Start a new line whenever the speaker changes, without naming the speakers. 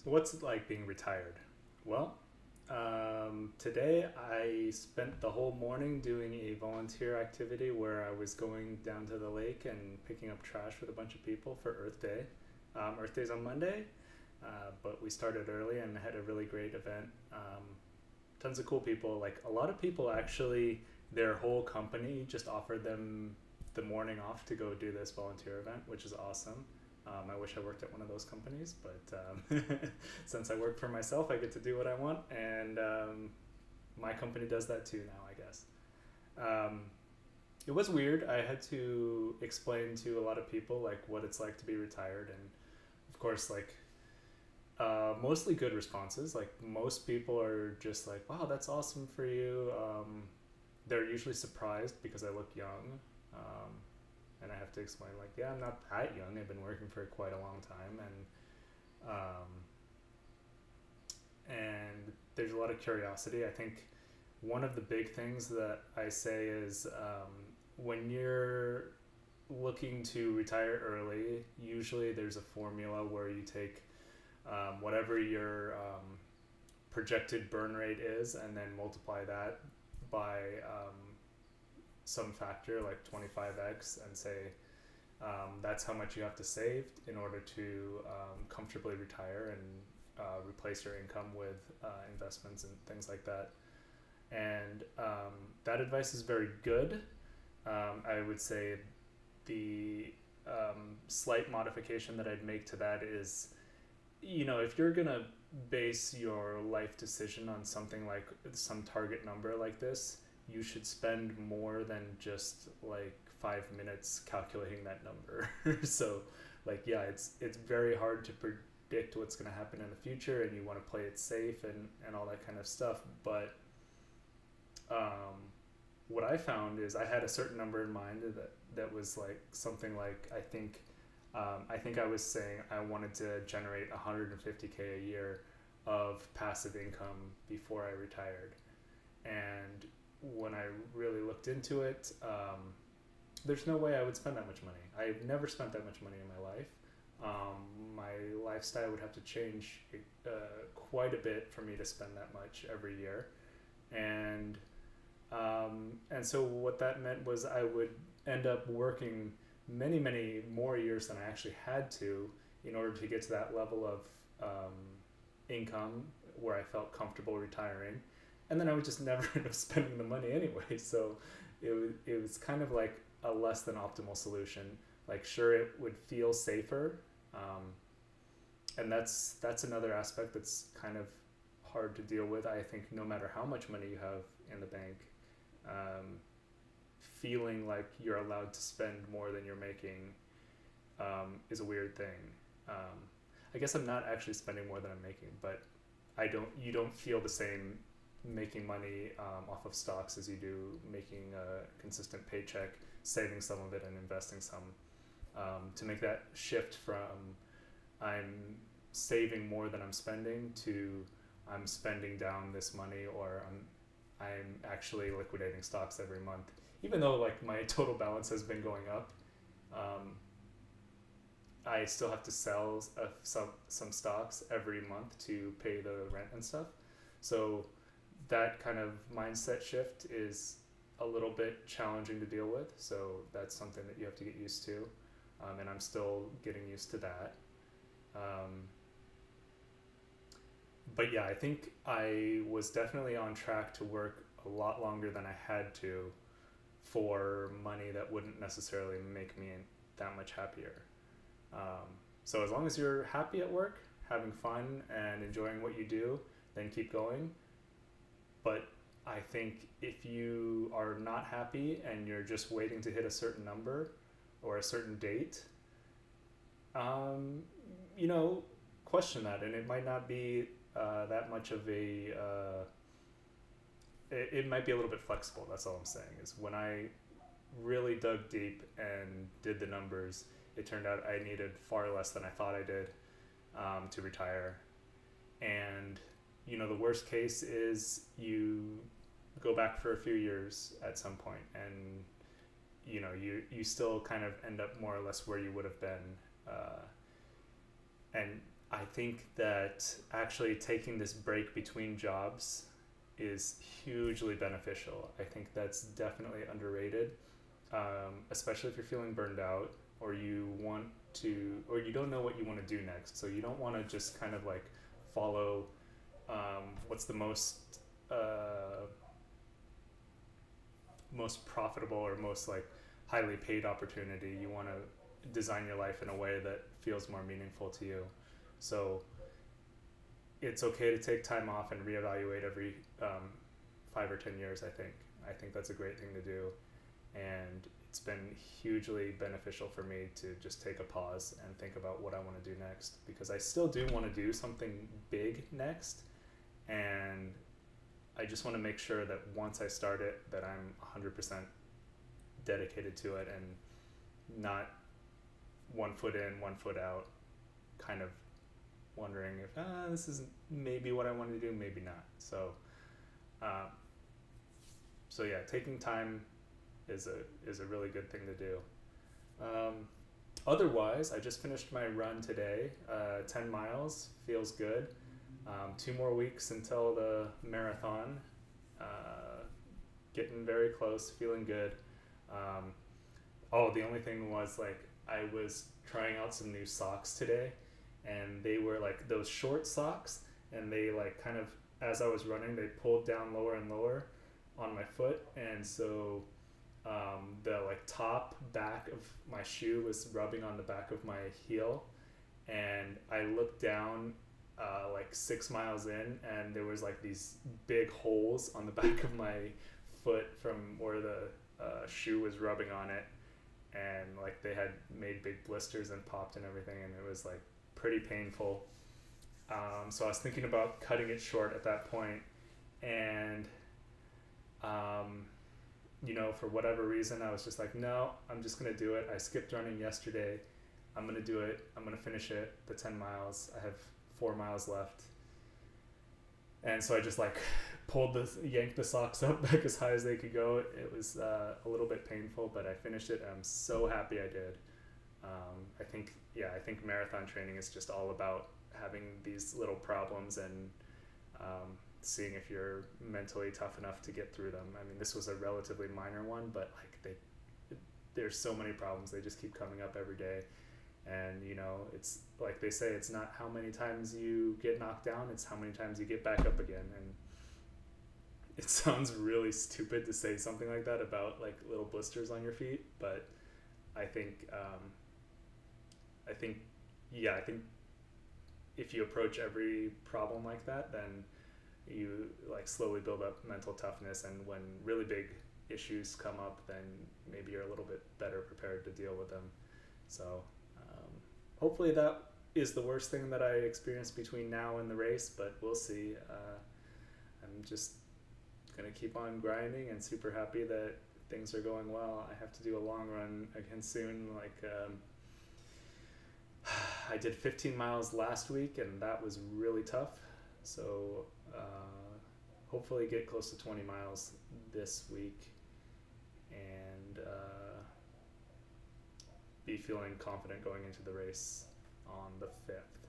What's it like being retired? Well, today I spent the whole morning doing a volunteer activity where I was going down to the lake and picking up trash with a bunch of people for Earth Day. Earth Day's on Monday, but we started early and had a really great event. Tons of cool people. Like a lot of people actually, their whole company just offered them the morning off to go do this volunteer event, which is awesome. I wish I worked at one of those companies, but since I work for myself, I get to do what I want, and my company does that too now, I guess. Um, it was weird. I had to explain to a lot of people like what it's like to be retired, and of course, like mostly good responses. Like most people are just like, "Wow, that's awesome for you." They're usually surprised because I look young. Um, and I have to explain like, yeah, I'm not that young. I've been working for quite a long time, and there's a lot of curiosity. I think one of the big things that I say is when you're looking to retire early, usually there's a formula where you take whatever your projected burn rate is and then multiply that by some factor like 25x and say that's how much you have to save in order to comfortably retire and replace your income with investments and things like that. And that advice is very good. I would say the slight modification that I'd make to that is, if you're gonna base your life decision on something like some target number like this, you should spend more than just like 5 minutes calculating that number. So, like, yeah, it's very hard to predict what's going to happen in the future, and you want to play it safe and all that kind of stuff. But what I found is I had a certain number in mind that was like something like I think I was saying I wanted to generate 150K a year of passive income before I retired. And when I really looked into it, there's no way I would spend that much money. I've never spent that much money in my life. My lifestyle would have to change quite a bit for me to spend that much every year, and and so what that meant was I would end up working many, many more years than I actually had to in order to get to that level of income where I felt comfortable retiring. And then I would just never end up spending the money anyway. So it was kind of like a less than optimal solution. Like, sure, it would feel safer. And that's another aspect that's kind of hard to deal with. I think no matter how much money you have in the bank, um, feeling like you're allowed to spend more than you're making is a weird thing. Um, I guess I'm not actually spending more than I'm making, but you don't feel the same making money off of stocks as you do making a consistent paycheck, saving some of it and investing some. To make that shift from I'm saving more than I'm spending to I'm spending down this money, or I'm actually liquidating stocks every month, even though like my total balance has been going up. um, I still have to sell some stocks every month to pay the rent and stuff. So that kind of mindset shift is a little bit challenging to deal with. So that's something that you have to get used to, and I'm still getting used to that. Um, but yeah, I think I was definitely on track to work a lot longer than I had to for money that wouldn't necessarily make me that much happier. Um, so as long as you're happy at work, having fun, and enjoying what you do, then keep going. But I think if you are not happy and you're just waiting to hit a certain number or a certain date, um, you know, question that. And it might not be that much of it might be a little bit flexible. That's all I'm saying is when I really dug deep and did the numbers, it turned out I needed far less than I thought I did to retire. And the worst case is you go back for a few years at some point, and you still kind of end up more or less where you would have been. And I think that actually taking this break between jobs is hugely beneficial. I think that's definitely underrated, especially if you're feeling burned out or you want to, or you don't know what you want to do next. So you don't want to just kind of like follow what's the most profitable or most like highly paid opportunity. You want to design your life in a way that feels more meaningful to you. So it's okay to take time off and reevaluate every 5 or 10 years. I think that's a great thing to do, and it's been hugely beneficial for me to just take a pause and think about what I want to do next, because I still do want to do something big next, and I just want to make sure that once I start it that I'm 100% dedicated to it and not one foot in, one foot out, kind of wondering if this is maybe what I want to do, maybe not. Um, so yeah, taking time is a really good thing to do. Otherwise, I just finished my run today. 10 miles feels good. 2 more weeks until the marathon. Getting very close, feeling good. The only thing was like I was trying out some new socks today, and they were like those short socks, and they like kind of, as I was running, they pulled down lower and lower on my foot, and so the like top back of my shoe was rubbing on the back of my heel, and I looked down like 6 miles in, and there was like these big holes on the back of my foot from where the shoe was rubbing on it, and like they had made big blisters and popped and everything, and it was like pretty painful. So I was thinking about cutting it short at that point, and for whatever reason, I was just like, no, I'm just gonna do it. I skipped running yesterday. I'm gonna do it. I'm gonna finish it. The 10 miles. I have 4 miles left, and so I just like yanked the socks up back as high as they could go. It was a little bit painful, but I finished it, and I'm so happy I did. I think marathon training is just all about having these little problems and seeing if you're mentally tough enough to get through them. I mean, this was a relatively minor one, but like there's so many problems. They just keep coming up every day. And it's like they say, it's not how many times you get knocked down, it's how many times you get back up again. And it sounds really stupid to say something like that about like little blisters on your feet, but I think if you approach every problem like that, then you like slowly build up mental toughness, and when really big issues come up, then maybe you're a little bit better prepared to deal with them. So hopefully that is the worst thing that I experienced between now and the race, but we'll see. I'm just gonna keep on grinding and super happy that things are going well. I have to do a long run again soon. I did 15 miles last week, and that was really tough. So hopefully get close to 20 miles this week, and be feeling confident going into the race on the 5th.